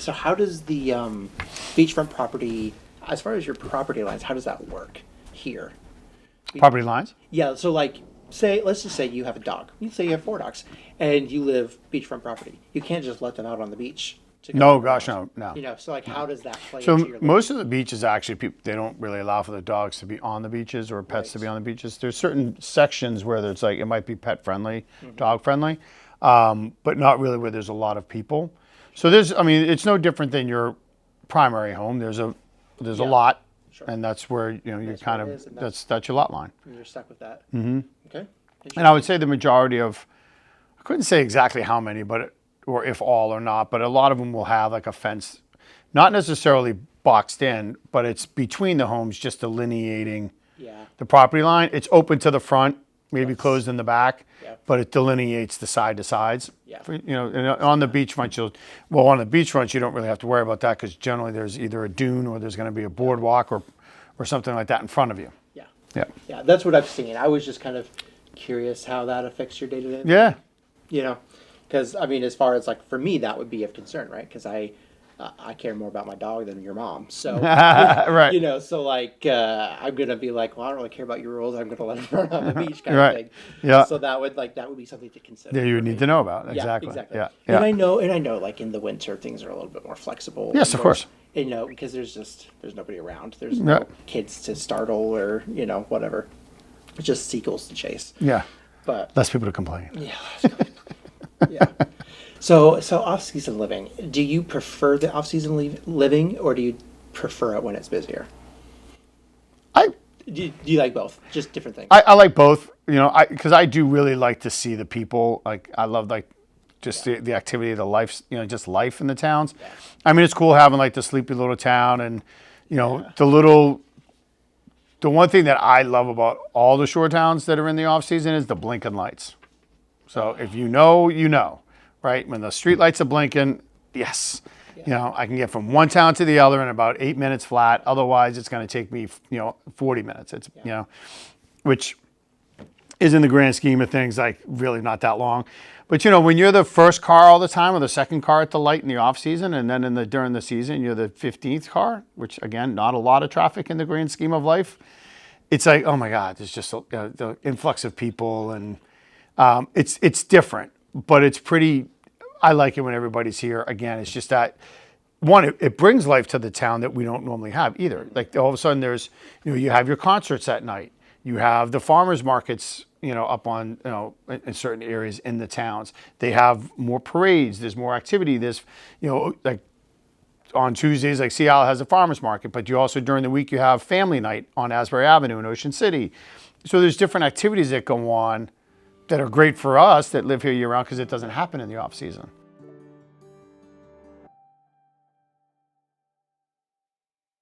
So how does the beachfront property, as far as your property lines, how does that work here? Property lines? Yeah, so like, let's just say you have a dog. You say you have 4 dogs, and you live beachfront property. You can't just let them out on the beach. To go No, anywhere gosh, else. no. So like, how does that play So into your most of the beaches actually, they don't really allow for the dogs to be on the beaches or pets to be Right. on the beaches. There's certain sections where it's like it might be pet friendly, Mm-hmm. dog friendly, but not really where there's a lot of people. So I mean, it's no different than your primary home. There's a Yeah. lot, Sure. and that's where you're That's kind where it of is, and that's your lot line. You're stuck with that. Mm-hmm. Okay. And I would say the majority of, I couldn't say exactly how many, but or if all or not, but a lot of them will have like a fence, not necessarily boxed in, but it's between the homes, just delineating Yeah. the property line. It's open to the front, maybe Yes. closed in the back, Yeah. but it delineates the side to sides. Yeah. And on the beachfront, on the beachfront, you don't really have to worry about that because generally there's either a dune or there's going to be a boardwalk or something like that in front of you. Yeah. Yeah. Yeah. That's what I've seen. I was just kind of curious how that affects your day to day. Yeah. Because I mean, as far as like for me, that would be of concern, right? Because I care more about my dog than your mom. So Right. so like I'm gonna be like, well, I don't really care about your rules. I'm gonna let him run on the beach, kind Right. of thing. Yeah. So that would be something to consider. Yeah, you would for need me. to know about. Yeah, Exactly. exactly. Yeah. And Yeah. I know, like in the winter, things are a little bit more flexible. Yes, And of course. because there's nobody around. There's no Yeah. kids to startle or whatever. It's just seagulls to chase. Yeah. But Less people to complain. yeah. Yeah. So off-season living. Do you prefer the off-season living, or do you prefer it when it's busier? I Do you like both? Just different things. I like both, because I do really like to see the people. Like I love just the activity, the life, just life in the towns. Yeah. I mean, it's cool having like the sleepy little town and the one thing that I love about all the shore towns that are in the off season is the blinking lights. So if you know, right? When the street lights are blinking, yes. Yeah. I can get from one town to the other in about 8 minutes flat. Otherwise, it's going to take me, 40 minutes. It's, which is in the grand scheme of things, like really not that long. But, when you're the first car all the time or the second car at the light in the off season, and then during the season, you're the 15th car, which again, not a lot of traffic in the grand scheme of life. It's like, oh my God, there's just the influx of people, and it's different, but it's pretty. I like it when everybody's here. Again, it's just that one, it brings life to the town that we don't normally have either. Like all of a sudden, there's you have your concerts at night, you have the farmers markets, up on in certain areas in the towns. They have more parades. There's more activity. There's like. On Tuesdays, like Seattle has a farmer's market, but you also during the week you have family night on Asbury Avenue in Ocean City. So there's different activities that go on that are great for us that live here year round because it doesn't happen in the off season.